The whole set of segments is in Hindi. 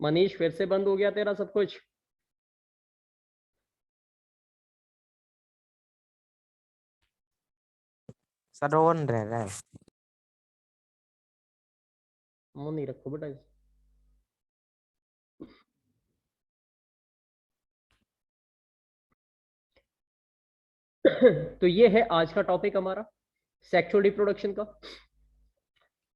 मनीष फिर से बंद हो गया तेरा सब कुछ। सर ऑन रह रहा है। ऑन नहीं रखो बेटा। तो ये है आज का टॉपिक हमारा, सेक्सुअल रिप्रोडक्शन का।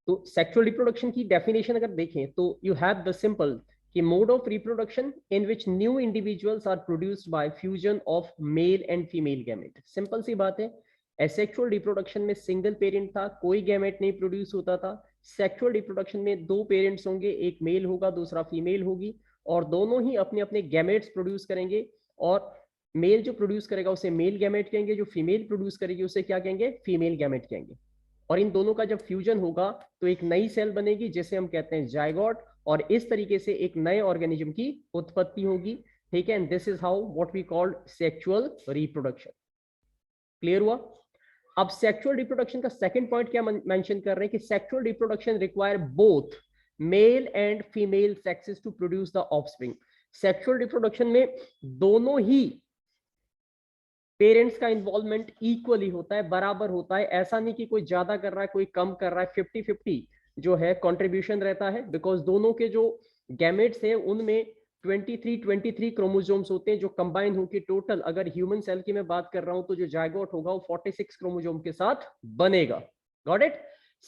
तो सेक्सुअल रिप्रोडक्शन की डेफिनेशन अगर देखें तो यू हैव द सिंपल कि mode of reproduction in which new individuals are produced by fusion of male and female gamete. Simple सी बात है, एसेक्सुअल रिप्रोडक्शन में सिंगल पेरेंट था, कोई गैमेट नहीं प्रोड्यूस होता था। सेक्सुअल रिप्रोडक्शन में दो पेरेंट्स होंगे, एक मेल होगा दूसरा फीमेल होगी, और दोनों ही अपने अपने गैमेट्स प्रोड्यूस करेंगे। और मेल जो प्रोड्यूस करेगा उसे मेल गैमेट कहेंगे, जो फीमेल प्रोड्यूस करेगी उसे क्या कहेंगे, फीमेल गैमेट कहेंगे। और इन दोनों का जब फ्यूजन होगा तो एक नई सेल बनेगी जिसे हम कहते हैं जायगोट, और इस तरीके से एक नए ऑर्गेनिज्म की उत्पत्ति होगी। ठीक है, and this is how what we called sexual reproduction. Clear हुआ? अब सेक्सुअल रिप्रोडक्शन का सेकंड पॉइंट क्या मेंशन कर रहे हैं कि sexual reproduction require both male and female sexes to produce the offspring. Sexual reproduction में दोनों ही पेरेंट्स का इन्वॉल्वमेंट इक्वली होता है, बराबर होता है। ऐसा नहीं कि कोई ज्यादा कर रहा है कोई कम कर रहा है, 50-50 जो है कंट्रीब्यूशन रहता है। बिकॉज दोनों के जो गैमेट्स हैं उनमें 23 क्रोमोसोम्स होते हैं जो कंबाइन होकर टोटल, अगर ह्यूमन सेल की मैं बात कर रहा हूं तो जो जायगोट होगा वो 46 क्रोमोसोम के साथ बनेगा। Got it?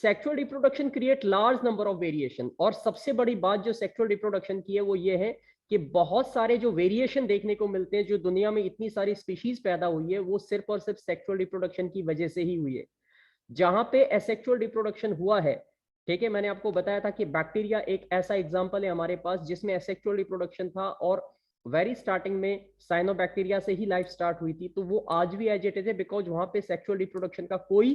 Sexual reproduction create large number of variation. और सबसे बड़ी बात जो सेक्सुअल रिप्रोडक्शन की है वो ये है कि बहुत सारे जो वेरिएशन देखने को मिलते हैं, जो दुनिया में इतनी सारी स्पीशीज पैदा हुई है, वो सिर्फ और सिर्फ सेक्सुअल रिप्रोडक्शन की वजह से ही हुई है। जहां पे एसेक्सुअल रिप्रोडक्शन हुआ है, ठीक है, मैंने आपको बताया था कि बैक्टीरिया एक ऐसा एग्जांपल है हमारे पास जिसमें एसेक्सुअल रिप्रोडक्शन था, और वेरी स्टार्टिंग में साइनोबैक्टीरिया से ही लाइफ स्टार्ट हुई थी। तो वो आज भी एज इट इज है, बिकॉज वहां पे सेक्सुअल रिप्रोडक्शन का कोई,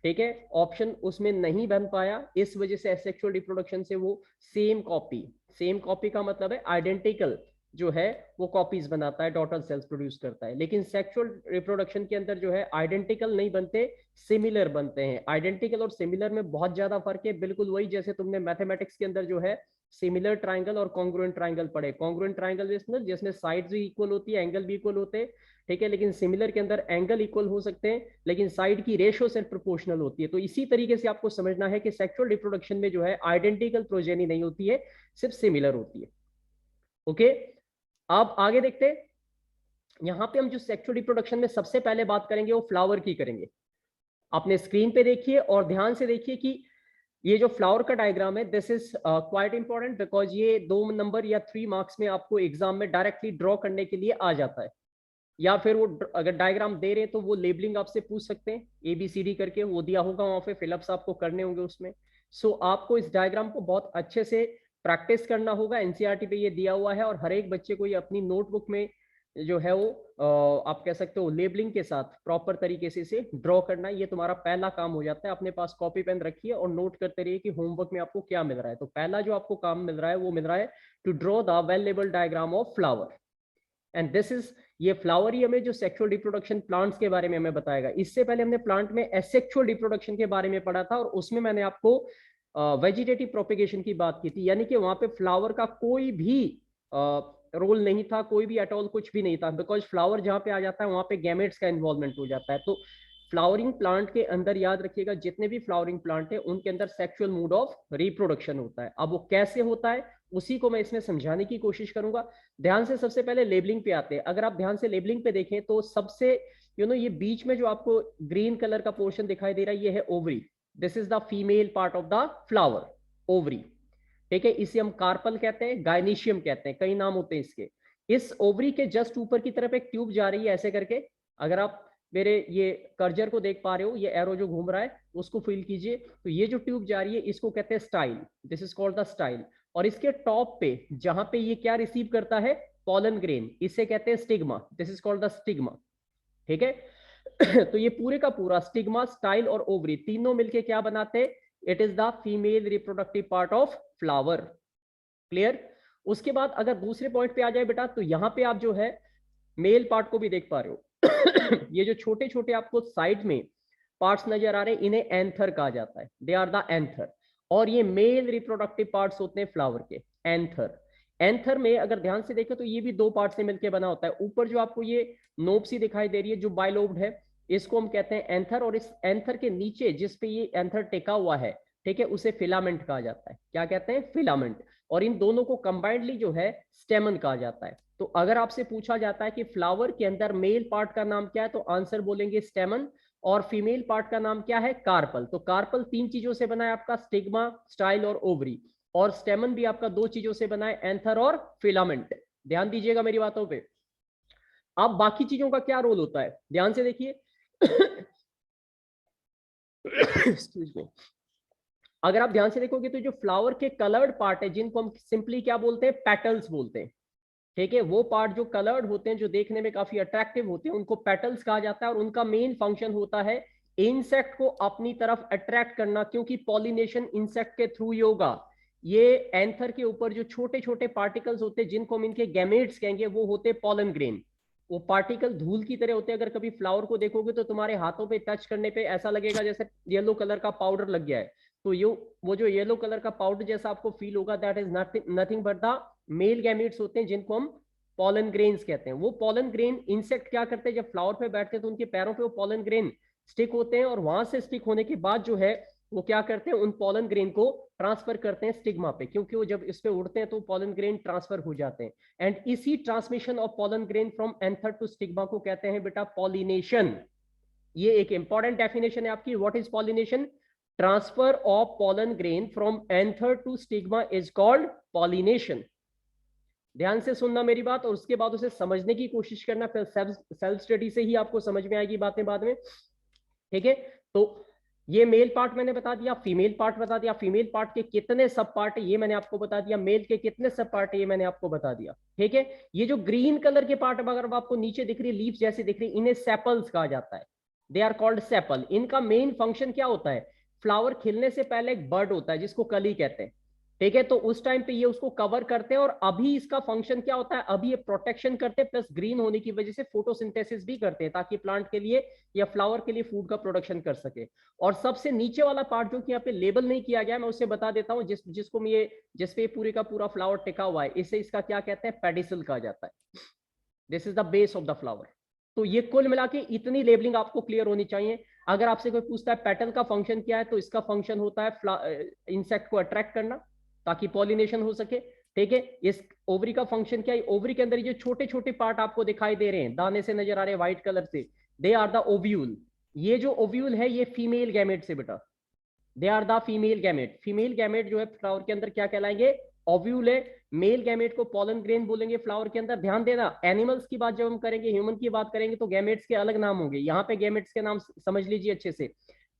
ठीक है, ऑप्शन उसमें नहीं बन पाया। इस वजह से एसेक्सुअल रिप्रोडक्शन से वो सेम कॉपी, सेम कॉपी का मतलब है आइडेंटिकल जो है वो कॉपीज बनाता है, डॉटर सेल्स प्रोड्यूस करता है। लेकिन सेक्सुअल रिप्रोडक्शन के अंदर जो है आइडेंटिकल नहीं बनते, सिमिलर बनते हैं। आइडेंटिकल और सिमिलर में बहुत ज्यादा फर्क है, बिल्कुल वही जैसे तुमने मैथमेटिक्स के अंदर जो है सिमिलर ट्राइंगल और कॉन्ग्रुएंट ट्राइंगल पढ़े। कॉन्ग्रुएंट ट्राइंगल जिसमें साइड्स भी इक्वल होती है, एंगल भी इक्वल होते हैं, ठीक है। लेकिन सिमिलर के अंदर एंगल इक्वल हो सकते हैं लेकिन साइड की रेशो सिर्फ प्रोपोर्शनल होती है। तो इसी तरीके से आपको समझना है कि सेक्सुअल रिप्रोडक्शन में जो है आइडेंटिकल प्रोजेनी नहीं होती है, सिर्फ सिमिलर होती है। ओके, अब आगे देखते हैं। यहां पे हम जो सेक्सुअल रिप्रोडक्शन में सबसे पहले बात करेंगे वो फ्लावर की करेंगे। अपने स्क्रीन पे देखिए और ध्यान से देखिए कि ये जो फ्लावर का डायग्राम है, this is quite important, because ये 2 नंबर या 3 मार्क्स में आपको एग्जाम में डायरेक्टली ड्रॉ करने के लिए आ जाता है। या फिर वो अगर डायग्राम दे रहे हैं तो वो लेबलिंग आपसे पूछ सकते हैं, ABCD करके वो दिया होगा वहां पे, फिलअप्स आपको करने होंगे उसमें। सो आपको इस डायग्राम को बहुत अच्छे से प्रैक्टिस करना होगा। NCERT पे ये दिया हुआ है और हर एक बच्चे को ये अपनी नोटबुक में जो है वो आप कह सकते हो लेबलिंग के साथ प्रॉपर तरीके से इसे ड्रॉ करना। ये तुम्हारा पहला काम हो जाता है। अपने पास कॉपी पेन रखिए और नोट करते रहिए कि होमवर्क में आपको क्या मिल रहा है। तो पहला जो आपको काम मिल रहा है वो मिल रहा है to draw the well labelled diagram of flower. And this is, ये फ्लावर ही हमें जो सेक्सुअल रिप्रोडक्शन प्लांट्स के बारे में हमें बताएगा। इससे पहले हमने प्लांट में एसेक्सुअल रिप्रोडक्शन के बारे में पढ़ा था और उसमें मैंने आपको वेजिटेटिव प्रोपिगेशन की बात की थी, यानी कि वहां पे फ्लावर का कोई भी रोल नहीं था, कोई भी एटॉल कुछ भी नहीं था। बिकॉज फ्लावर जहां पे आ जाता है वहां पे गैमेट्स का इन्वॉल्वमेंट हो जाता है। तो फ्लावरिंग प्लांट के अंदर याद रखिएगा जितने भी फ्लावरिंग प्लांट है उनके अंदर सेक्सुअल मोड ऑफ रिप्रोडक्शन होता है। अब वो कैसे होता है उसी को मैं इसमें समझाने की कोशिश करूंगा। ध्यान से सबसे पहले लेबलिंग पे आते हैं। अगर आप ध्यान से लेबलिंग पे देखें तो सबसे ये बीच में जो आपको ग्रीन कलर का पोर्शन दिखाई दे रहा है ये है ovary. This is the female part of the flower, ovary, ठीक है। इसे हम कार्पल कहते हैं, गायनीशियम कहते हैं, कई नाम होते हैं इसके। इस ओवरी के जस्ट ऊपर की तरफ एक ट्यूब जा रही है ऐसे करके। अगर आप मेरे ये कर्जर को देख पा रहे हो, ये एरो जो घूम रहा है उसको फील कीजिए। तो ये जो ट्यूब जा रही है इसको कहते हैं style, this is called the style. और इसके टॉप पे जहां पे ये क्या रिसीव करता है, पॉलन ग्रेन, इसे कहते हैं stigma, this is called the stigma, ठीक है। तो ये पूरे का पूरा स्टिग्मा, स्टाइल और ओवरी तीनों मिलके क्या बनाते हैं, it is the female reproductive part of flower. Clear? उसके बाद अगर दूसरे पॉइंट पे आ जाए बेटा, तो यहां पे आप जो है मेल पार्ट को भी देख पा रहे हो। ये जो छोटे छोटे आपको साइड में पार्ट्स नजर आ रहे हैं इन्हें एंथर कहा जाता है, दे आर द एंथर। और ये मेल रिप्रोडक्टिव पार्ट्स होते हैं फ्लावर के, एंथर। एंथर में अगर ध्यान से देखें तो ये भी 2 पार्ट से मिलकर बना होता है। ऊपर जो आपको ये नोब सी दिखाई दे रही है जो बाइलोब्ड है, इसको हम कहते हैं एंथर, और इस एंथर के नीचे जिस पे ये एंथर टेका हुआ है, ठीक है, उसे फिलामेंट कहा जाता है। क्या कहते हैं? फिलामेंट। और इन दोनों को कंबाइंडली जो है स्टेमन कहा जाता है। तो अगर आपसे पूछा जाता है कि फ्लावर के अंदर मेल पार्ट का नाम क्या है, तो आंसर बोलेंगे स्टेमन, और फीमेल पार्ट का नाम क्या है? कार्पल। तो कार्पल 3 चीजों से बना है आपका, स्टिग्मा, स्टाइल और ओवरी, और स्टेमन भी आपका 2 चीजों से बना है, एंथर और फिलामेंट। ध्यान दीजिएगा मेरी बातों पे। अब बाकी चीजों का क्या रोल होता है, ध्यान से देखिए। Excuse me. अगर आप ध्यान से देखोगे तो जो फ्लावर के कलर्ड पार्ट है, जिनको हम सिंपली क्या बोलते हैं? पेटल्स बोलते हैं, ठीक है। वो पार्ट जो कलर्ड होते हैं, जो देखने में काफी अट्रैक्टिव होते हैं, उनको पेटल्स कहा जाता है। और उनका मेन फंक्शन होता है इंसेक्ट को अपनी तरफ अट्रैक्ट करना, क्योंकि पॉलिनेशन इंसेक्ट के थ्रू ही होगा। ये एंथर के ऊपर जो छोटे छोटे पार्टिकल्स होते हैं, जिनको हम इनके गैमेट्स कहेंगे, वो होते पोलन ग्रेन। वो पार्टिकल धूल की तरह होते हैं। अगर कभी फ्लावर को देखोगे तो तुम्हारे हाथों पे टच करने पे ऐसा लगेगा जैसे येलो कलर का पाउडर लग गया है। तो ये वो जो येलो कलर का पाउडर जैसा आपको फील होगा, that is nothing but the male gametes होते हैं, जिनको हम पॉलन ग्रेन्स कहते हैं। वो पॉलन ग्रेन इंसेक्ट क्या करते हैं, जब फ्लावर पे बैठते हैं तो उनके पैरों पे वो पॉलन ग्रेन स्टिक होते हैं, और वहां से स्टिक होने के बाद जो है वो क्या करते हैं, उन पॉलन ग्रेन को ट्रांसफर करते हैं स्टिग्मा पे, क्योंकि वो जब इस पे उड़ते हैं तो पॉलन ग्रेन ट्रांसफर हो जाते हैं। एंड इसी transmission of pollen grain from anther to stigma को कहते हैं बेटा पॉलिनेशन। ये एक इंपॉर्टेंट डेफिनेशन है आपकी। What is pollination? Transfer of pollen grain from anther to stigma is called pollination. ध्यान से सुनना मेरी बात, और उसके बाद उसे समझने की कोशिश करना, फिर सेल्फ स्टडी से ही आपको समझ में आएगी बातें बाद में, ठीक है। तो ये मेल पार्ट मैंने बता दिया, फीमेल पार्ट बता दिया, फीमेल पार्ट के कितने सब पार्ट है ये मैंने आपको बता दिया, मेल के कितने सब पार्ट है ये मैंने आपको बता दिया, ठीक है। ये जो ग्रीन कलर के पार्ट अगर आपको नीचे दिख रही, लीफ जैसी दिख रही, इन्हें सेपल्स कहा जाता है। They are called sepal. इनका मेन फंक्शन क्या होता है? फ्लावर खिलने से पहले एक बर्ड होता है जिसको कली कहते हैं, ठीक है। तो उस टाइम पे ये उसको कवर करते हैं, और अभी इसका फंक्शन क्या होता है? अभी ये प्रोटेक्शन करते हैं, प्लस ग्रीन होने की वजह से फोटोसिंथेसिस भी करते हैं, ताकि प्लांट के लिए या फ्लावर के लिए फूड का प्रोडक्शन कर सके। और सबसे नीचे वाला पार्ट जो कि यहाँ पे लेबल नहीं किया गया, मैं उसे बता देता हूँ, जिसको मैं ये जिसपे पूरे का पूरा फ्लावर टिका हुआ है, इसे इसका क्या कहते हैं? पेडिसल कहा जाता है। This is the base of the flower. तो ये कुल मिला के इतनी लेबलिंग आपको क्लियर होनी चाहिए। अगर आपसे कोई पूछता है पेटल का फंक्शन क्या है, तो इसका फंक्शन होता है इंसेक्ट को अट्रैक्ट करना ताकि पॉलिनेशन हो सके, ठीक है। इस ओवरी का फंक्शन क्या है? ओवरी के अंदर जो छोटे छोटे पार्ट आपको दिखाई दे रहे हैं, दाने से नजर आ रहे हैं व्हाइट कलर से, दे आर द ओव्यूल। ये जो ओव्यूल है ये फीमेल गैमेट से बेटा, they are the female gamete. Female gamete जो है फ्लावर के अंदर क्या कहलाएंगे? ओव्यूल है। मेल गैमेट को पॉलन ग्रेन बोलेंगे फ्लावर के अंदर। ध्यान देना, एनिमल्स की बात जब हम करेंगे, ह्यूमन की बात करेंगे, तो गैमेट्स के अलग नाम होंगे। यहाँ पे गैमेट्स के नाम समझ लीजिए अच्छे से,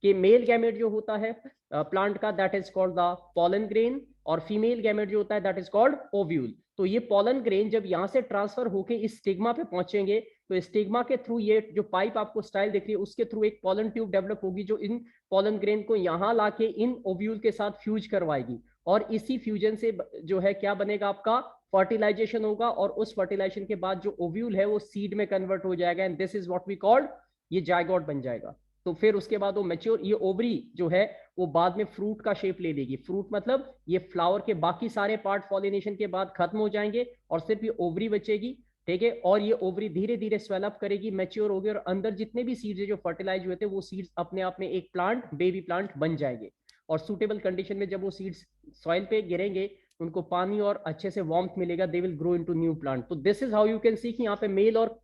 कि मेल गैमेट जो होता है प्लांट का, that is called the pollen grain, और फीमेल गैमेट जो होता है दैट इज कॉल्ड ओव्यूल। तो ये पॉलन ग्रेन जब यहाँ से ट्रांसफर होके इस स्टिग्मा पे पहुंचेंगे, तो स्टिग्मा के थ्रू ये जो पाइप आपको स्टाइल दिख रही है, उसके थ्रू एक पॉलन ट्यूब डेवलप होगी, जो इन पॉलन ग्रेन को यहाँ लाके इन ओव्यूल के साथ फ्यूज करवाएगी। और इसी फ्यूजन से जो है क्या बनेगा आपका? फर्टिलाइजेशन होगा, और उस फर्टिलाइजेशन के बाद जो ओव्यूल है वो सीड में कन्वर्ट हो जाएगा, and this is what we called, ये जायगोट बन जाएगा। तो फिर उसके बाद वो मैच्योर, ये ओवरी जो है वो बाद में फ्रूट का शेप ले लेगी। फ्रूट मतलब ये फ्लावर के बाकी सारे पार्ट पॉलिनेशन के बाद खत्म हो जाएंगे, और सिर्फ ये ओवरी बचेगी, ठीक है। और ये ओवरी धीरे धीरे स्वेलअप करेगी, मैच्योर होगी, और अंदर जितने भी सीड्स है जो फर्टिलाइज हुए थे, वो सीड्स अपने आप में एक प्लांट, बेबी प्लांट बन जाएंगे। और सूटेबल कंडीशन में जब वो सीड्स सॉइल पे गिरेंगे, उनको पानी और अच्छे से वार्मथ मिलेगा, they will grow into new plant. तो this is how you can see कि यहाँ पे मेल और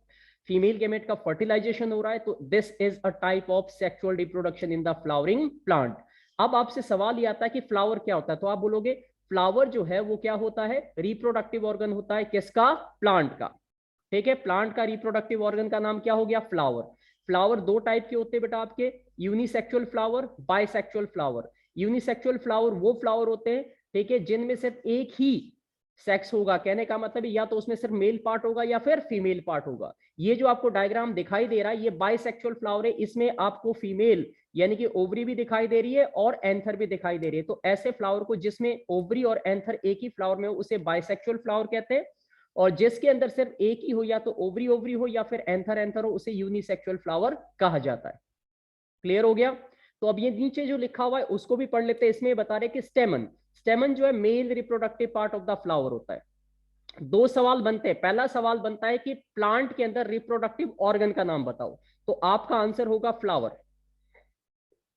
फीमेल गैमेट का फर्टिलाइजेशन हो रहा है। तो this is a type of sexual reproduction in the flowering plant. अब आपसे सवाल ये आता है कि फ्लावर क्या होता है, तो आप बोलोगे फ्लावर जो है वो क्या होता है? रिप्रोडक्टिव ऑर्गन होता है। किसका? प्लांट का, ठीक है। प्लांट का रिप्रोडक्टिव ऑर्गन का नाम क्या हो गया? फ्लावर। फ्लावर 2 टाइप के होते हैं बेटा आपके, unisexual flower, bisexual flower. Unisexual flower वो फ्लावर होते हैं, ठीक है, जिनमें सिर्फ एक ही सेक्स होगा। कहने का मतलब या तो उसमें सिर्फ मेल पार्ट होगा या फिर फीमेल पार्ट होगा। ये जो आपको डायग्राम दिखाई दे रहा है, ये बाइसेक्सुअल फ्लावर है। इसमें आपको फीमेल यानी कि ओवरी भी दिखाई दे रही है और एंथर भी दिखाई दे रही है। तो ऐसे फ्लावर को जिसमें ओवरी और एंथर एक ही फ्लावर में हो, उसे बाइसेक्सुअल फ्लावर कहते हैं। और जिसके अंदर सिर्फ एक ही हो, या तो ओवरी ओवरी हो या फिर एंथर एंथर हो, उसे यूनिसेक्सुअल फ्लावर कहा जाता है। क्लियर हो गया? तो अब ये नीचे जो लिखा हुआ है उसको भी पढ़ लेते हैं। इसमें बता रहे कि स्टेमन, स्टेमन जो है male reproductive part of the flower होता है। दो सवाल बनते हैं। पहला सवाल बनता है कि प्लांट के अंदर रिप्रोडक्टिव ऑर्गन का नाम बताओ, तो आपका आंसर होगा फ्लावर।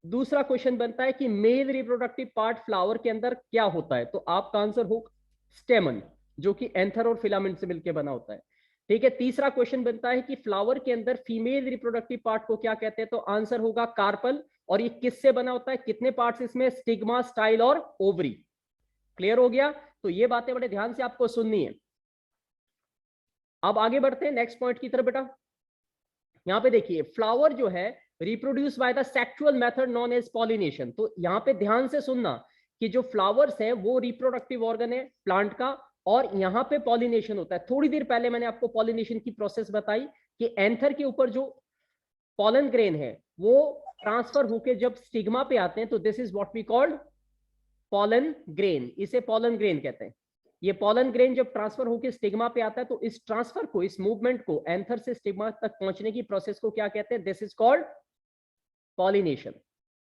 दूसरा क्वेश्चन बनता है कि मेल रिप्रोडक्टिव पार्ट फ्लावर के अंदर क्या होता है, तो आपका आंसर होगा स्टेमन, जो कि एंथर और फिलामेंट से मिलकर बना होता है। ठीक है। तीसरा क्वेश्चन बनता है कि फ्लावर के अंदर फीमेल रिप्रोडक्टिव पार्ट को क्या कहते हैं, तो आंसर होगा कार्पल। और ये किससे बना होता है, कितने पार्ट्स इसमें, स्टिग्मा, स्टाइल और ओवरी। क्लियर हो गया। तो ये बातें बड़े ध्यान से आपको सुननी है। अब आगे बढ़ते हैं नेक्स्ट पॉइंट की तरफ बेटा। यहां पे देखिए, फ्लावर जो है reproduce by the sexual method known as pollination. तो यहां पे ध्यान से सुनना कि जो फ्लावर्स है वो रिप्रोडक्टिव ऑर्गन है प्लांट का, और यहां पे पॉलिनेशन होता है। थोड़ी देर पहले मैंने आपको पॉलिनेशन की प्रोसेस बताई कि एंथर के ऊपर जो पॉलन ग्रेन है वो ट्रांसफर होके जब स्टिग्मा पे आते हैं, तो this is what we called pollen grain. इसे पॉलन ग्रेन कहते हैं। ये पॉलन ग्रेन जब ट्रांसफर होकर स्टिग्मा पे आता है, तो इस ट्रांसफर को, इस मूवमेंट को, एंथर से स्टिग्मा तक पहुंचने की प्रोसेस को क्या कहते हैं, this is called pollination.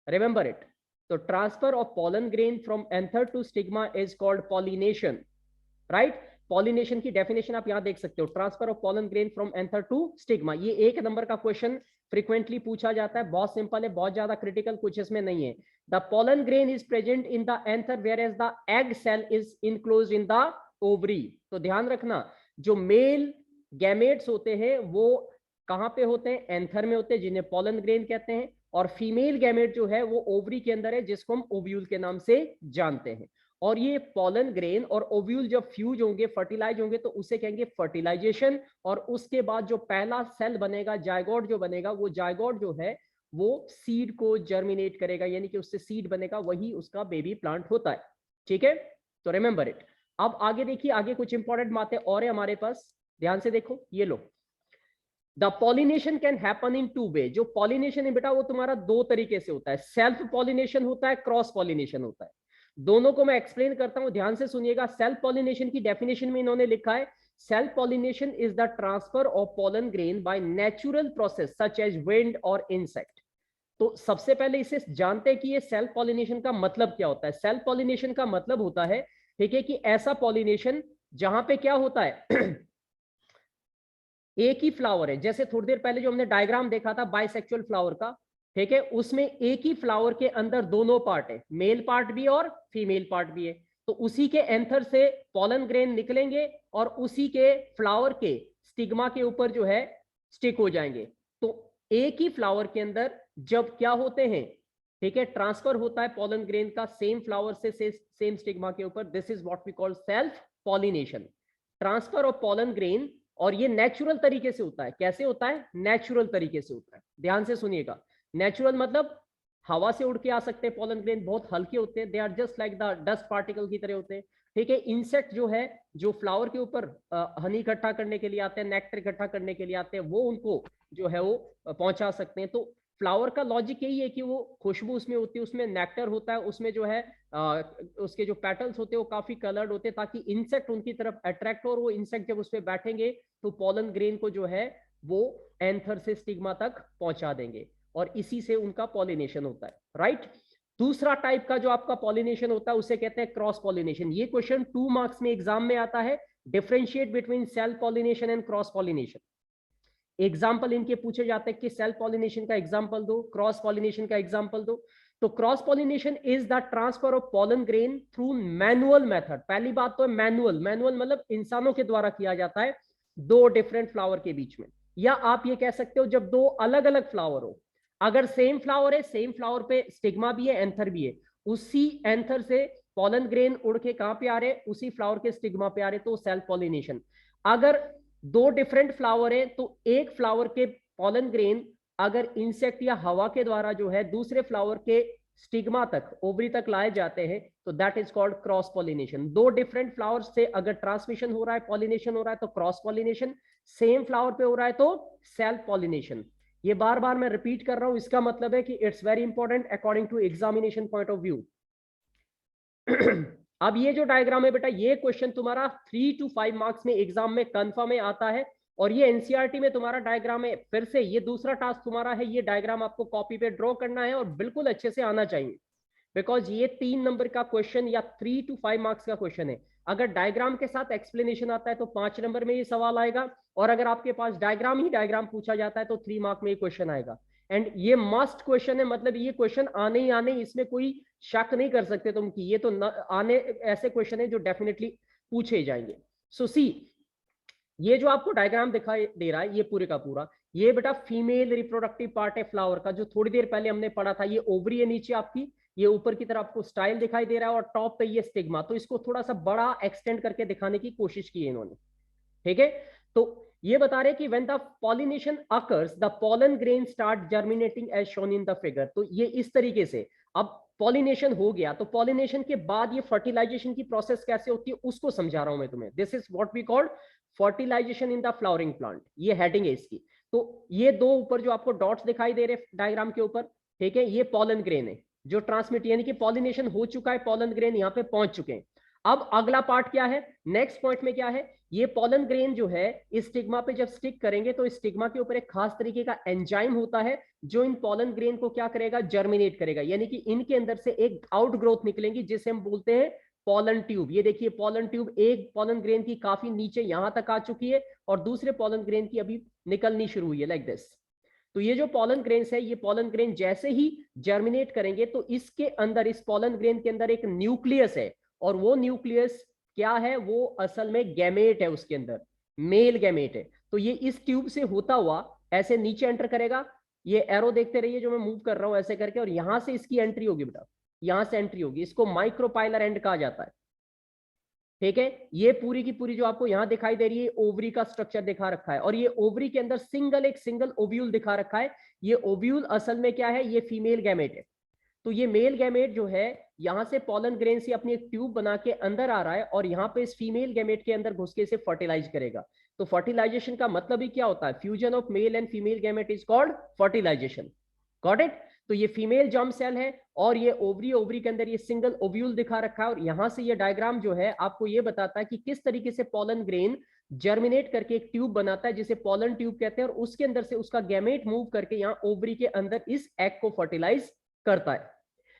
Remember it. तो transfer of pollen grain from anther to stigma is called pollination, right. Pollination की डेफिनेशन आप यहां देख सकते हो, transfer of pollen grain from anther to stigma. ये एक नंबर का क्वेश्चन फ्रीक्वेंटली पूछा जाता है, बहुत सिंपल है, बहुत ज्यादा क्रिटिकल कुछ इसमें नहीं है। The pollen grain is present in the anther whereas the egg cell is enclosed in the ovary. तो ध्यान रखना, जो मेल गैमेट्स होते हैं वो कहां पे होते हैं, एंथर में होते हैं, जिन्हें पॉलन ग्रेन कहते हैं। और फीमेल गैमेट जो है वो ओवरी के अंदर है, जिसको हम ओव्यूल के नाम से जानते हैं। और ये पॉलन ग्रेन और ओव्यूल जब फ्यूज होंगे, फर्टिलाइज होंगे, तो उसे कहेंगे फर्टिलाइजेशन। और उसके बाद जो पहला सेल बनेगा, जायगोट जो बनेगा, वो जायगोट जो है वो सीड को जर्मिनेट करेगा, यानी कि उससे सीड बनेगा, वही उसका बेबी प्लांट होता है। ठीक है, तो रिमेंबर इट। अब आगे देखिए, आगे कुछ इंपॉर्टेंट बातें और है हमारे पास, ध्यान से देखो। ये लो, the pollination can happen in two way. जो पॉलिनेशन है बेटा वो तुम्हारा दो तरीके से होता है, सेल्फ पॉलिनेशन होता है, क्रॉस पॉलिनेशन होता है। दोनों को मैं एक्सप्लेन करता हूं, ध्यान से सुनिएगा। सेल्फ पॉलिनेशन की डेफिनेशन में इन्होंने लिखा है, self pollination is the transfer of pollen grain by natural process such as wind और इंसेक्ट। तो सबसे पहले इसे जानते हैं कि ये सेल्फ पॉलिनेशन का मतलब क्या होता है। सेल्फ पॉलिनेशन का मतलब होता है, ठीक है, कि ऐसा पॉलिनेशन जहां पे क्या होता है एक ही फ्लावर है, जैसे थोड़ी देर पहले जो हमने डायग्राम देखा था बाइसेक्सुअल फ्लावर का, ठीक है, उसमें एक ही फ्लावर के अंदर दोनों पार्ट है, मेल पार्ट भी और फीमेल पार्ट भी है। तो उसी के एंथर से पॉलन ग्रेन निकलेंगे और उसी के फ्लावर के स्टिग्मा के ऊपर जो है स्टिक हो जाएंगे। तो एक ही फ्लावर के अंदर जब क्या होते हैं, ठीक है, ट्रांसफर होता है पॉलन ग्रेन का सेम फ्लावर से सेम स्टिग्मा के ऊपर, this is what we call self pollination, transfer of pollen grain. और ये नेचुरल तरीके से होता है। कैसे होता है, नेचुरल तरीके से होता है। ध्यान से सुनिएगा, नेचुरल मतलब हवा से उड़ के आ सकते हैं पॉलन ग्रेन, बहुत हल्के होते हैं, they are just like the dust particle की तरह होते हैं। ठीक है, इंसेक्ट जो है, जो फ्लावर के ऊपर हनी इकट्ठा करने के लिए आते हैं, नेक्टर इकट्ठा करने के लिए आते हैं, वो उनको जो है वो पहुंचा सकते हैं। तो फ्लावर का लॉजिक यही है कि वो खुशबू उसमें होती है, उसमें नेक्टर होता है, उसमें जो है उसके जो पेटल्स होते हैं वो काफी कलर्ड होते हैं, ताकि इंसेक्ट उनकी तरफ अट्रैक्ट हो, और वो इंसेक्ट जब उस पर बैठेंगे तो पॉलन ग्रेन को जो है वो एंथर से स्टिग्मा तक पहुंचा देंगे, और इसी से उनका पॉलिनेशन होता है, राइट। दूसरा टाइप का जो आपका पॉलिनेशन होता है उसे कहते हैं क्रॉस पॉलिनेशन। ये क्वेश्चन 2 मार्क्स में एग्जाम में आता है, differentiate between self pollination and cross pollination. Example इनके पूछे जाते हैं कि सेल्फ पॉलिनेशन का एग्जाम्पल दो, क्रॉस पॉलिनेशन का एग्जाम्पल दो। तो cross pollination is the transfer of pollen grain through manual method. पहली बात तो है मैनुअल, मैनुअल मतलब इंसानों के द्वारा किया जाता है दो डिफरेंट फ्लावर के बीच में, या आप ये कह सकते हो जब दो अलग अलग फ्लावर हो, अगर सेम फ्लावर है, सेम फ्लावर पे स्टिग्मा भी है, एंथर भी है, उसी एंथर से पॉलन ग्रेन उड़ के कहां पे आ रहे, उसी फ्लावर के स्टिग्मा पे आ रहे, तो सेल्फ पॉलिनेशन। अगर दो डिफरेंट फ्लावर है तो एक फ्लावर के पॉलन ग्रेन अगर इंसेक्ट या हवा के द्वारा जो है दूसरे फ्लावर के स्टिग्मा तक, ओवरी तक लाए जाते हैं, तो that is called cross pollination. दो डिफरेंट फ्लावर्स से अगर ट्रांसमिशन हो रहा है, पॉलिनेशन हो रहा है, तो क्रॉस पॉलिनेशन। सेम फ्लावर पे हो रहा है तो सेल्फ पॉलिनेशन। ये बार बार मैं रिपीट कर रहा हूं, इसका मतलब है कि it's very important according to examination point of view. अब ये जो डायग्राम है बेटा, ये क्वेश्चन तुम्हारा 3 to 5 मार्क्स में एग्जाम में कंफर्म में आता है, और ये एनसीईआरटी में तुम्हारा डायग्राम है। फिर से ये दूसरा टास्क तुम्हारा है, ये डायग्राम आपको कॉपी पे ड्रॉ करना है और बिल्कुल अच्छे से आना चाहिए। बिकॉज ये 3 नंबर का क्वेश्चन या 3 to 5 मार्क्स का क्वेश्चन है। अगर डायग्राम के साथ एक्सप्लेनेशन आता है तो 5 नंबर में ये सवाल आएगा, और अगर आपके पास डायग्राम ही डायग्राम पूछा जाता है तो 3 मार्क में ये क्वेश्चन आएगा। एंड ये मस्ट क्वेश्चन है, मतलब ये क्वेश्चन आने ही आने, इसमें कोई शक नहीं कर सकते तुम कि ये तो आने ऐसे क्वेश्चन है जो डेफिनेटली पूछे जाएंगे। सो सी, ये जो आपको डायग्राम दिखाई दे रहा है ये पूरे का पूरा, ये बेटा फीमेल रिप्रोडक्टिव पार्ट है फ्लावर का, जो थोड़ी देर पहले हमने पढ़ा था। ये ओवरी है नीचे आपकी, ये ऊपर की तरफ आपको स्टाइल दिखाई दे रहा है, और टॉप पे ये स्टिग्मा। तो इसको थोड़ा सा बड़ा एक्सटेंड करके दिखाने की कोशिश की है इन्होंने, ठीक है। तो ये बता रहे कि when the pollination occurs the pollen grain start germinating as shown in the figure. तो ये इस तरीके से, अब पॉलिनेशन हो गया तो पॉलिनेशन के बाद ये फर्टिलाइजेशन की प्रोसेस कैसे होती है उसको समझा रहा हूं मैं तुम्हें। This is what we called fertilisation in the flowering plant, ये हेडिंग है इसकी। तो ये दो ऊपर जो आपको डॉट्स दिखाई दे रहे डायग्राम के ऊपर, ठीक है, ये पॉलन ग्रेन है जो ट्रांसमिट, यानी कि पॉलिनेशन हो चुका है, पॉलन ग्रेन यहाँ पे पहुंच चुके हैं। अब अगला पार्ट क्या है, नेक्स्ट पॉइंट में क्या है, ये पॉलन ग्रेन जो है इस स्टिग्मा पे जब स्टिक करेंगे तो स्टिग्मा के ऊपर एक खास तरीके का एंजाइम होता है जो इन पॉलन ग्रेन को क्या करेगा, जर्मिनेट करेगा, यानी कि इनके अंदर से एक आउट ग्रोथ निकलेंगी जिसे हम बोलते हैं पॉलन ट्यूब। ये देखिए पॉलन ट्यूब एक पॉलन ग्रेन की काफी नीचे यहां तक आ चुकी है, और दूसरे पॉलन ग्रेन की अभी निकलनी शुरू हुई है, लाइक दिस। तो ये जो पॉलन ग्रेन्स है, ये पॉलन ग्रेन जैसे ही जर्मिनेट करेंगे तो इसके अंदर, इस पॉलन ग्रेन के अंदर एक न्यूक्लियस है, और वो न्यूक्लियस क्या है, वो असल में गैमेट है, उसके अंदर मेल गैमेट है। तो ये इस ट्यूब से होता हुआ ऐसे नीचे एंटर करेगा, ये एरो देखते रहिए जो मैं मूव कर रहा हूं ऐसे करके, और यहां से इसकी एंट्री होगी बेटा, यहां से एंट्री होगी, इसको माइक्रोपाइलर एंड कहा जाता है, ठीक है। ये पूरी की पूरी जो आपको यहां दिखाई दे रही है ओवरी का स्ट्रक्चर दिखा रखा है, और ये ओवरी के अंदर एक सिंगल ओव्यूल दिखा रखा है। ये ओव्यूल असल में क्या है, ये फीमेल गैमेट है। तो ये मेल गैमेट जो है यहां से पॉलन ग्रेन से अपनी एक ट्यूब बना के अंदर आ रहा है, और यहां पे इस फीमेल गैमेट के अंदर घुस के इसे फर्टिलाइज करेगा। तो फर्टिलाइजेशन का मतलब ही क्या होता है, fusion of male and female gamete is called fertilisation. Got it. तो ये फीमेल जर्म सेल है, और ये ओवरी के अंदर ये सिंगल ओव्यूल दिखा रखा है, और यहां से ये डायग्राम जो है आपको ये बताता है कि किस तरीके से पॉलन ग्रेन जर्मिनेट करके एक ट्यूब बनाता है जिसे पॉलन ट्यूब कहते हैं, और उसके अंदर से उसका गैमेट मूव करके यहाँ ओवरी के अंदर इस एग को फर्टिलाइज करता है।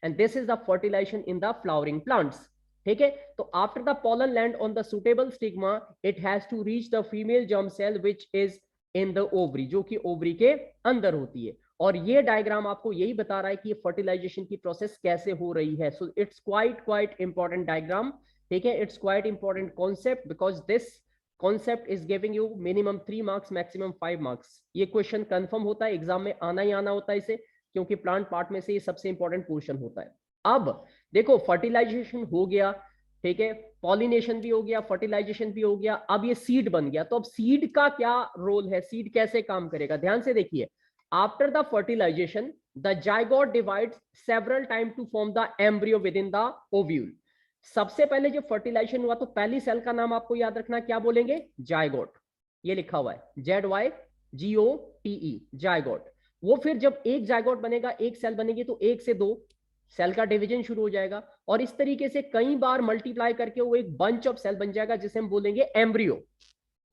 And this is the fertilisation in the flowering plants, ठीक है। तो after the pollen land on the suitable stigma, it has to reach the female germ cell which is in the ovary, जो कि ओवरी के अंदर होती है। और ये डायग्राम आपको यही बता रहा है कि ये फर्टिलाइजेशन की प्रोसेस कैसे हो रही है। So it's quite important diagram, ठीक है, it's quite important concept, because this concept is giving you minimum 3 marks, maximum 5 marks. ये क्वेश्चन कंफर्म होता है, एग्जाम में आना ही आना होता है इसे, क्योंकि प्लांट पार्ट में से ये सबसे इंपॉर्टेंट पोर्शन होता है। अब देखो फर्टिलाइजेशन हो गया, ठीक है, पॉलिनेशन भी हो गया, फर्टिलाइजेशन भी हो गया, अब ये सीड बन गया। तो अब सीड का क्या रोल है, सीड कैसे काम करेगा, ध्यान से देखिए। After the fertilisation the zygote divides several time to form the embryo within the ovule. सबसे पहले जब फर्टिलाइजेशन हुआ तो पहली सेल का नाम आपको याद रखना, क्या बोलेंगे, जाइगोट। ये लिखा हुआ है ZYGOTE, जाइगोट। वो फिर जब एक जाइगोट बनेगा, एक सेल बनेगी, तो 1 से 2 सेल का डिवीजन शुरू हो जाएगा, और इस तरीके से कई बार मल्टीप्लाई करके वो एक बंच ऑफ सेल बन जाएगा जिसे हम बोलेंगे एम्ब्रियो।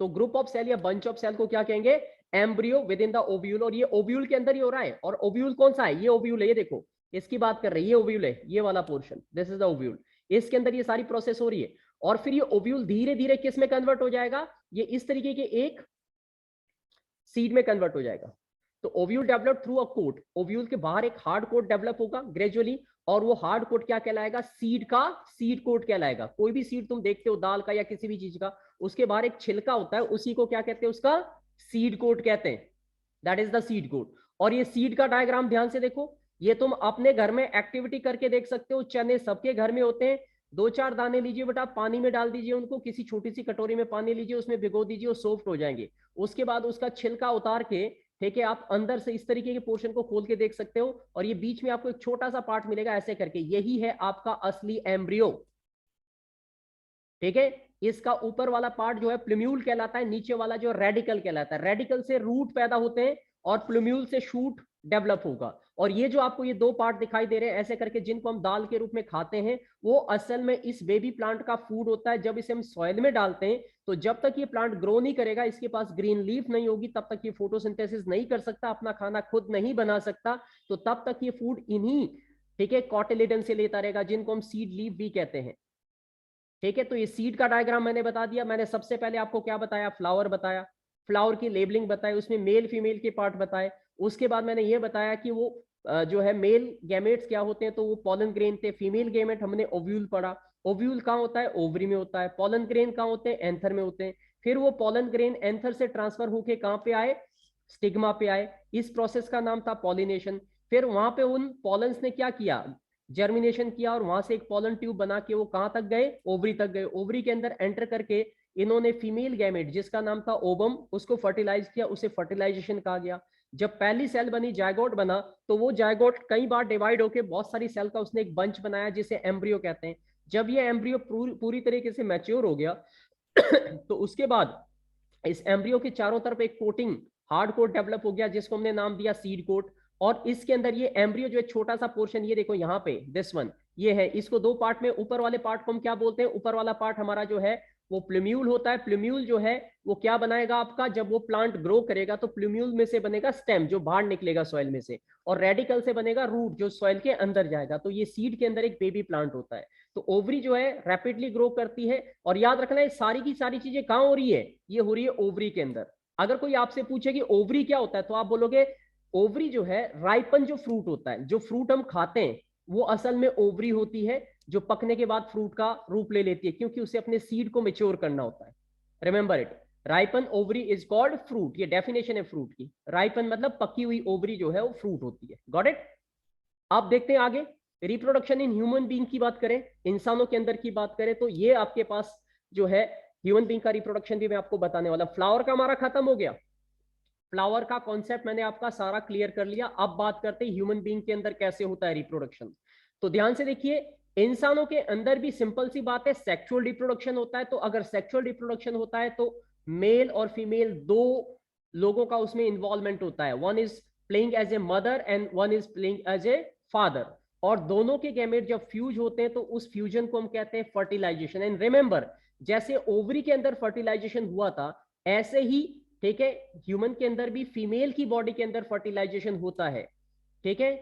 तो ग्रुप ऑफ सेल या बंच ऑफ सेल को क्या कहेंगे, embryo within the ovule. और ये ओव्यूल के अंदर ही हो रहा है, और ओव्यूल कौन सा है, ये ओव्यूल है, ये देखो इसकी बात कर रही है, ये ओव्यूल है, ये वाला portion, this is the ovule. इसके अंदर ये सारी प्रोसेस हो रही है, और फिर ये ओव्यूल धीरे धीरे किस में कन्वर्ट हो जाएगा, ये इस तरीके के एक सीड में कन्वर्ट हो जाएगा। तो ovule develop through a coat, ovule के बाहर एक हार्ड कोट डेवलप होगा ग्रेजुअली, और वो हार्ड कोट क्या कहलाएगा, सीड का सीड कोट कहलाएगा। कोई भी सीड तुम देखते हो दाल का या किसी भी चीज का, उसके बाहर एक छिलका होता है, उसी को क्या कहते हैं, उसका सीड कोट कहते हैं, that is the seed coat. और ये सीड का डायग्राम ध्यान से देखो, ये तुम अपने घर में एक्टिविटी करके देख सकते हो। चने सबके घर में होते हैं, 2-4 दाने लीजिए बेटा, पानी में डाल दीजिए उनको, किसी छोटी सी कटोरी में पानी लीजिए, उसमें भिगो दीजिए, वो सॉफ्ट हो जाएंगे। उसके बाद उसका छिलका उतार के, ठीक है, आप अंदर से इस तरीके के पोर्शन को खोल के देख सकते हो, और ये बीच में आपको एक छोटा सा पार्ट मिलेगा ऐसे करके, यही है आपका असली एम्ब्रियो, ठीक है। इसका ऊपर वाला पार्ट जो है प्लूम्यूल कहलाता है, नीचे वाला जो रेडिकल कहलाता है। रेडिकल से रूट पैदा होते हैं, और प्लूम्यूल से शूट डेवलप होगा। और ये जो आपको ये 2 पार्ट दिखाई दे रहे हैं ऐसे करके, जिनको हम दाल के रूप में खाते हैं, वो असल में इस बेबी प्लांट का फूड होता है। जब इसे हम सॉइल में डालते हैं, तो जब तक ये प्लांट ग्रो नहीं करेगा, इसके पास ग्रीन लीफ नहीं होगी, तब तक ये फोटोसिंथेसिस नहीं कर सकता, अपना खाना खुद नहीं बना सकता, तो तब तक ये फूड इन्हीं ठीक है, कॉटिलिडन से लेता रहेगा, जिनको हम सीड लीफ भी कहते हैं। ठीक है, तो ये सीड का डायग्राम मैंने बता दिया। मैंने सबसे पहले आपको क्या बताया, फ्लावर बताया, फ्लावर की लेबलिंग बताई, उसमें मेल फीमेल के पार्ट बताए। उसके बाद मैंने ये बताया कि वो जो है मेल गैमेट्स क्या होते हैं, तो वो पॉलन ग्रेन थे। फीमेल गैमेट हमने ओव्यूल पढ़ा। ओव्यूल कहाँ होता है, ओवरी में होता है। पॉलन ग्रेन कहाँ होते हैं, एंथर में होते हैं। फिर वो पॉलन ग्रेन एंथर से ट्रांसफर होके कहाँ पे आए, स्टिग्मा पे आए। इस प्रोसेस का नाम था पॉलिनेशन। फिर वहां पे उन पॉलन्स ने क्या किया, जर्मिनेशन किया, और वहां से एक पॉलन ट्यूब बना के वो कहां तक गए, ओवरी तक गए। ओवरी के अंदर एंटर करके इन्होंने फीमेल गैमेट जिसका नाम था ओबम, उसको फर्टिलाइज किया, उसे फर्टिलाइजेशन कहा गया। जब पहली सेल बनी, जायगोट बना, तो वो जायगोट कई बार डिवाइड होकर बहुत सारी सेल का उसने एक बंच बनाया जिसे एम्ब्रियो कहते हैं। जब ये एम्ब्रियो पूरी तरीके से मैच्योर हो गया तो उसके बाद इस एम्ब्रियो के चारों तरफ एक कोटिंग, हार्ड कोट डेवलप हो गया, जिसको हमने नाम दिया सीड कोट। और इसके अंदर ये एम्ब्रियो जो है, छोटा सा पोर्शन, ये देखो यहाँ पे दिस वन, ये है। इसको दो पार्ट में, ऊपर वाले पार्ट को हम क्या बोलते हैं, ऊपर वाला पार्ट हमारा जो है वो प्लूम्यूल होता है। प्लूम्यूल जो है वो क्या बनाएगा आपका, जब वो प्लांट ग्रो करेगा तो प्लूम्यूल में से बनेगा स्टेम जो बाहर निकलेगा सॉइल में से, और रेडिकल से बनेगा रूट जो सॉइल के अंदर जाएगा। तो ये सीड के अंदर एक बेबी प्लांट होता है। तो ओवरी जो है रैपिडली ग्रो करती है। और याद रखना है सारी की सारी चीजें कहां हो रही है, ये हो रही है ओवरी के अंदर। अगर कोई आपसे पूछे कि ओवरी क्या होता है, तो आप बोलोगे ओवरी जो है राइपन जो फ्रूट होता है, जो फ्रूट हम खाते हैं वो असल में ओवरी होती है, जो पकने के बाद फ्रूट का रूप ले लेती है, क्योंकि उसे अपने सीड को मेच्योर करना होता है। Remember it, ripen ovary is called fruit. ये डेफिनेशन है फ्रूट की। राइपन मतलब पकी हुई ओवरी जो है वो फ्रूट होती है। Got it. आप देखते हैं आगे, रिप्रोडक्शन इन ह्यूमन बीइंग की बात करें, इंसानों के अंदर की बात करें, तो ये आपके पास जो है ह्यूमन बीइंग का रिप्रोडक्शन भी मैं आपको बताने वाला। फ्लावर का हमारा खत्म हो गया, फ्लावर का कॉन्सेप्ट मैंने आपका सारा क्लियर कर लिया। अब बात करते हैं ह्यूमन बीइंग के अंदर कैसे होता है रिप्रोडक्शन। तो ध्यान से देखिए, इंसानों के अंदर भी सिंपल सी बात है, सेक्सुअल रिप्रोडक्शन होता है। तो अगर सेक्सुअल रिप्रोडक्शन होता है तो मेल और फीमेल दो लोगों का उसमें इन्वॉल्वमेंट होता है। One is playing as a mother and one is playing as a father. और दोनों के गैमेट जब फ्यूज होते हैं तो उस फ्यूजन को हम कहते हैं फर्टिलाइजेशन। एंड रिमेंबर, जैसे ओवरी के अंदर फर्टिलाइजेशन हुआ था, ऐसे ही ठीक है ह्यूमन के अंदर भी फीमेल की बॉडी के अंदर फर्टिलाइजेशन होता है। ठीक है,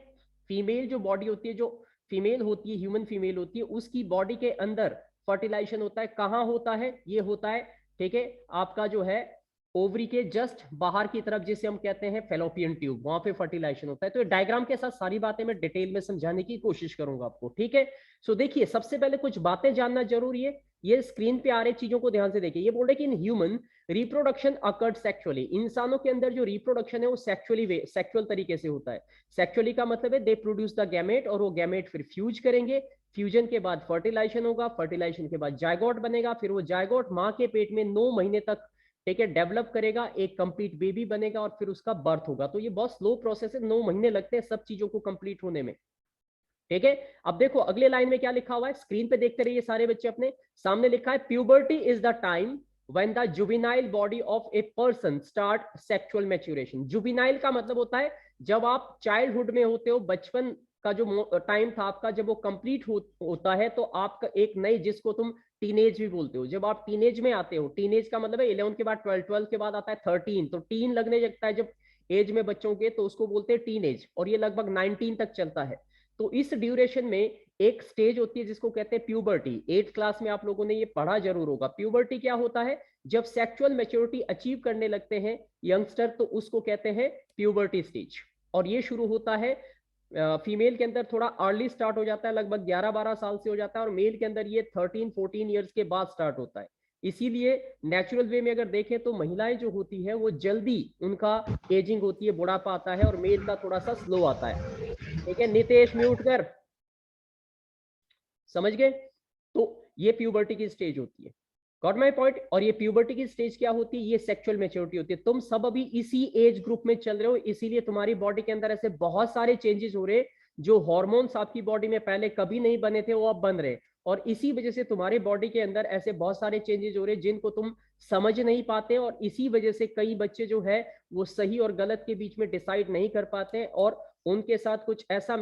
फीमेल जो बॉडी होती है, जो फीमेल होती है, ह्यूमन फीमेल होती है, उसकी बॉडी के अंदर फर्टिलाइजेशन होता है। कहां होता है, ये होता है ठीक है आपका जो है ओवरी के जस्ट बाहर की तरफ, जिसे हम कहते हैं फेलोपियन ट्यूब, वहां पे फर्टिलाइजेशन होता है। तो डायग्राम के साथ सारी बातें मैं डिटेल में समझाने की कोशिश करूंगा आपको। ठीक है, सो देखिए, सबसे पहले कुछ बातें जानना जरूरी है। ये स्क्रीन पे आ रही चीजों को ध्यान से देखिए। ये बोल रहे कि in human reproduction occurred sexually, इंसानों के अंदर जो रिप्रोडक्शन है वो सेक्सुअल तरीके से होता है। सेक्सुअली का मतलब है दे प्रोड्यूस द गैमेट, और वो गैमेट फिर फ्यूज करेंगे। फ्यूजन के बाद फर्टिलाइजेशन होगा, फर्टिलाइजेशन के बाद जायगोट बनेगा, फिर वो जायगोट माँ के पेट में 9 महीने तक ठीक है डेवलप करेगा, एक कंप्लीट बेबी बनेगा, और फिर उसका बर्थ होगा। तो ये बहुत स्लो प्रोसेस है, 9 महीने लगते हैं सब चीजों को कंप्लीट होने में। ठीक है, अब देखो अगले लाइन में क्या लिखा हुआ है, स्क्रीन पे देखते रहिए सारे बच्चे, अपने सामने लिखा है puberty is the time when the juvenile body of a person start sexual maturation। Juvenile का मतलब होता है जब आप चाइल्डहुड में होते हो, बचपन का जो टाइम था आपका, जब वो कंप्लीट होता है तो आपका एक नई, जिसको तुम टीनेज भी बोलते हो, जब आप टीनेज में आते हो, टीनेज का मतलब है 11 के बाद 12, 12 के बाद आता है 13, तो टीन लगने लगता है जब एज में बच्चों के, तो उसको बोलते हैं टीनेज, और ये लगभग 19 तक चलता है। तो इस ड्यूरेशन में एक स्टेज होती है जिसको कहते हैं प्यूबर्टी। 8th क्लास में आप लोगों ने ये पढ़ा जरूर होगा। प्यूबर्टी क्या होता है, जब सेक्सुअल मैच्योरिटी अचीव करने लगते हैं यंगस्टर, तो उसको कहते हैं प्यूबर्टी स्टेज। और ये शुरू होता है फीमेल के अंदर थोड़ा अर्ली स्टार्ट हो जाता है, लगभग 11-12 साल से हो जाता है, और मेल के अंदर ये 13-14 ईयर्स के बाद स्टार्ट होता है। इसीलिए नेचुरल वे में अगर देखें तो महिलाएं जो होती है वो जल्दी उनका एजिंग होती है, बुढ़ापा आता है, और मेल का थोड़ा सा स्लो आता है। ठीक है, नितेश म्यूट कर, समझ गए। तो ये प्यूबर्टी की स्टेज होती है, गॉट माय पॉइंट। और ये प्यूबर्टी की स्टेज क्या होती है, ये सेक्सुअल मैच्योरिटी होती है। तुम सब अभी इसी एज ग्रुप में चल रहे हो, इसीलिए तुम्हारी बॉडी के अंदर ऐसे बहुत सारे चेंजेस हो रहे, जो हॉर्मोन्स आपकी बॉडी में पहले कभी नहीं बने थे वो अब बन रहे। और इसी वजह से तुम्हारी बॉडी के अंदर ऐसे बहुत सारे चेंजेस हो रहे जिनको तुम समझ नहीं पाते, और इसी वजह से कई बच्चे जो है वो सही और गलत के बीच में डिसाइड नहीं कर पाते, और उनके साथ कुछ ऐसा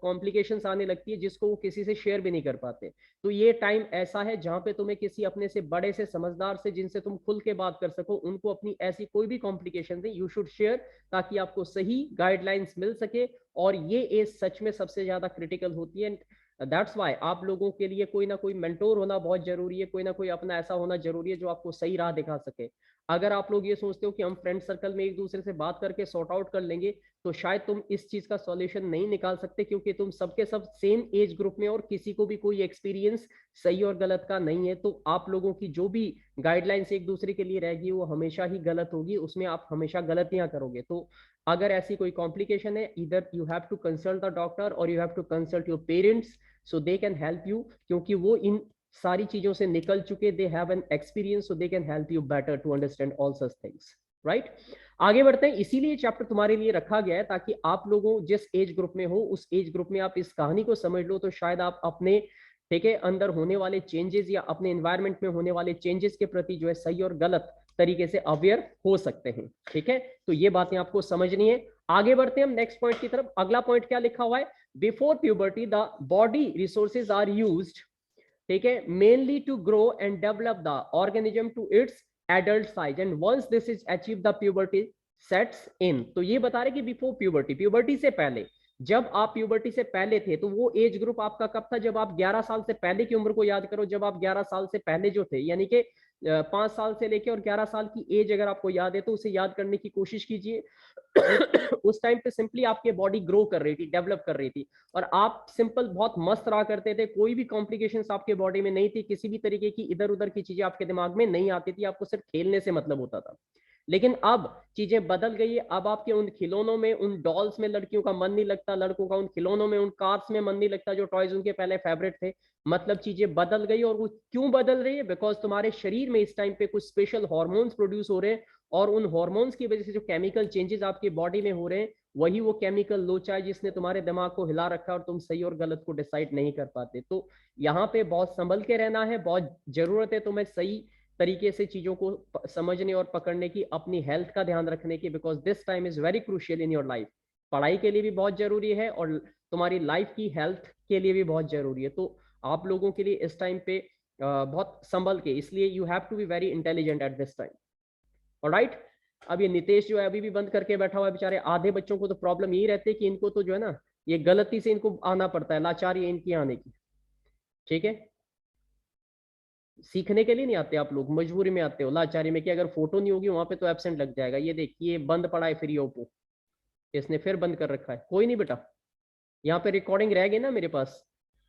कॉम्प्लिकेशंस आने लगती है जिसको वो किसी से शेयर भी नहीं कर पाते। तो ये टाइम ऐसा है जहां पे तुम्हें किसी अपने से बड़े से समझदार से, जिनसे तुम खुल के बात कर सको, उनको अपनी ऐसी कोई भी कॉम्प्लिकेशन है यू शुड शेयर, ताकि आपको सही गाइडलाइंस मिल सके। और ये एज सच में सबसे ज्यादा क्रिटिकल होती है। दैट्स वाई आप लोगों के लिए कोई ना कोई मेंटोर होना बहुत जरूरी है, कोई ना कोई अपना ऐसा होना जरूरी है जो आपको सही राह दिखा सके। अगर आप लोग ये सोचते हो कि हम फ्रेंड सर्कल में एक दूसरे से बात करके सॉर्ट आउट कर लेंगे, तो शायद तुम इस चीज का सॉल्यूशन नहीं निकाल सकते, क्योंकि तुम सबके सब सेम एज ग्रुप में और किसी को भी कोई एक्सपीरियंस सही और गलत का नहीं है। तो आप लोगों की जो भी गाइडलाइंस एक दूसरे के लिए रहेगी वो हमेशा ही गलत होगी, उसमें आप हमेशा गलतियां करोगे। तो अगर ऐसी कोई कॉम्प्लिकेशन है, इधर you have to consult the doctor और you have to consult your parents, so they can help you, क्योंकि वो इन सारी चीजों से निकल चुके, they have an experience, so they can help you better to understand all such things, right. आगे बढ़ते हैं। इसीलिए चैप्टर तुम्हारे लिए रखा गया है ताकि आप लोगों जिस एज ग्रुप में हो उस एज ग्रुप में आप इस कहानी को समझ लो, तो शायद आप अपने, ठीक है, अंदर होने वाले चेंजेस या अपने एनवायरनमेंट में होने वाले चेंजेस के प्रति जो है सही और गलत तरीके से अवेयर हो सकते हैं। ठीक है, तो ये बातें आपको समझनी है। आगे बढ़ते हैं हम नेक्स्ट पॉइंट की तरफ। अगला पॉइंट क्या लिखा हुआ है? Before puberty the body resources are used, ठीक है, mainly to grow and develop the organism to its adult size, and once this is achieve the puberty sets in. तो ये बता रहे कि बिफोर प्यूबर्टी, प्यूबर्टी से पहले, जब आप प्यूबर्टी से पहले थे, तो वो एज ग्रुप आपका कब था? जब आप 11 साल से पहले की उम्र को याद करो। जब आप 11 साल से पहले जो थे, यानी कि 5 साल से लेके और 11 साल की एज अगर आपको याद है तो उसे याद करने की कोशिश कीजिए। उस टाइम पे सिंपली आपकी बॉडी ग्रो कर रही थी, डेवलप कर रही थी, और आप सिंपल बहुत मस्त रहा करते थे। कोई भी कॉम्प्लिकेशंस आपके बॉडी में नहीं थी, किसी भी तरीके की इधर उधर की चीजें आपके दिमाग में नहीं आती थी, आपको सिर्फ खेलने से मतलब होता था। लेकिन अब चीजें बदल गई है। अब आपके उन खिलौनों में, उन डॉल्स में लड़कियों का मन नहीं लगता, लड़कों का उन खिलौनों में, उन कार्स में मन नहीं लगता जो टॉयज उनके पहले फेवरेट थे। मतलब चीजें बदल गई। और वो क्यों बदल रही है? बिकॉज तुम्हारे शरीर में इस टाइम पे कुछ स्पेशल हॉर्मोन्स प्रोड्यूस हो रहे हैं, और उन हॉर्मोन्स की वजह से जो केमिकल चेंजेस आपकी बॉडी में हो रहे हैं, वही वो केमिकल लोचा है जिसने तुम्हारे दिमाग को हिला रखा है और तुम सही और गलत को डिसाइड नहीं कर पाते। तो यहाँ पे बहुत संभल के रहना है, बहुत जरूरत है तुम्हें सही तरीके से चीजों को समझने और पकड़ने की, अपनी हेल्थ का ध्यान रखने की, because this time is very crucial in your life. पढ़ाई के लिए भी बहुत जरूरी है और तुम्हारी लाइफ की हेल्थ के लिए भी बहुत जरूरी है। तो आप लोगों के लिए इस टाइम पे बहुत संभल के, इसलिए you have to be very intelligent at this time. Alright. अब ये नितेश जो है अभी भी बंद करके बैठा हुआ है बेचारे। आधे बच्चों को तो प्रॉब्लम यही रहती है कि इनको तो जो है ना, ये गलती से इनको आना पड़ता है, लाचारी है इनकी आने की। ठीक है, सीखने के लिए नहीं आते आप लोग, मजबूरी में आते हो, लाचारी में, कि अगर फोटो नहीं होगी वहां पे तो एब्सेंट लग जाएगा। ये देखिए बंद पड़ा है फिर ये ओप्पो, इसने फिर बंद कर रखा है। कोई नहीं बेटा, यहाँ पे रिकॉर्डिंग रह गई ना मेरे पास।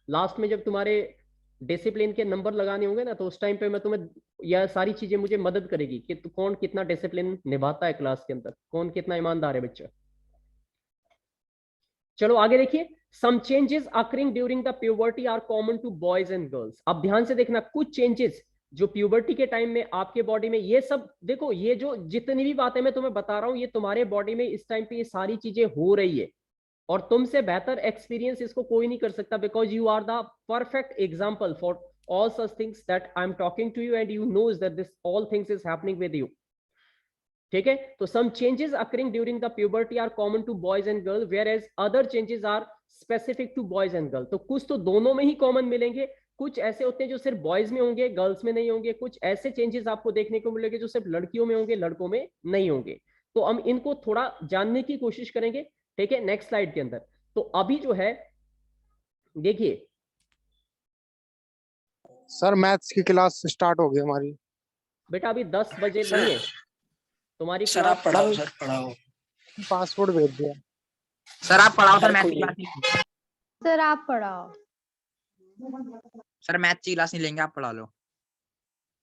लास्ट में जब तुम्हारे डिसिप्लिन के नंबर लगाने होंगे ना, तो उस टाइम पे मैं तुम्हें, यह सारी चीजें मुझे मदद करेगी कि कौन कितना डिसिप्लिन निभाता है क्लास के अंदर, कौन कितना ईमानदार है बच्चा। चलो आगे देखिए। Some changes occurring during the puberty are common to boys and girls. अब ध्यान से देखना, कुछ चेंजेस जो प्यूबर्टी के टाइम में आपके बॉडी में, ये सब देखो, ये जो जितनी भी बातें मैं तुम्हें बता रहा हूं, ये तुम्हारे बॉडी में इस टाइम पे ये सारी चीजें हो रही है, और तुमसे बेहतर एक्सपीरियंस इसको कोई नहीं कर सकता, because you are the perfect example for all such things that I'm talking to you, and you knows that this all things is happening with you. ठीक है, तो some changes occurring during the puberty are common to boys and girls, whereas other changes are specific to boys and girls. तो कुछ तो दोनों में ही कॉमन मिलेंगे, कुछ ऐसे होते हैं जो सिर्फ बॉयज में होंगे, गर्ल्स में नहीं होंगे, कुछ ऐसे चेंजेस आपको देखने को मिलेंगे जो सिर्फ लड़कियों में होंगे, लड़कों में नहीं होंगे। तो हम इनको थोड़ा जानने की कोशिश करेंगे। ठीक है, नेक्स्ट स्लाइड के अंदर। तो अभी जो है देखिए सर, मैथ्स की क्लास स्टार्ट हो गई हमारी। बेटा अभी 10 बजे नहीं है तुम्हारी सर। आप पढ़ाओ सर, पढ़ाओ। पासवर्ड भेज दिया। सर आप पढ़ाओ सर, मैथ की क्लास नहीं। सर आप पढ़ाओ। सर मैथ की क्लास नहीं लेंगे, आप पढ़ा लो।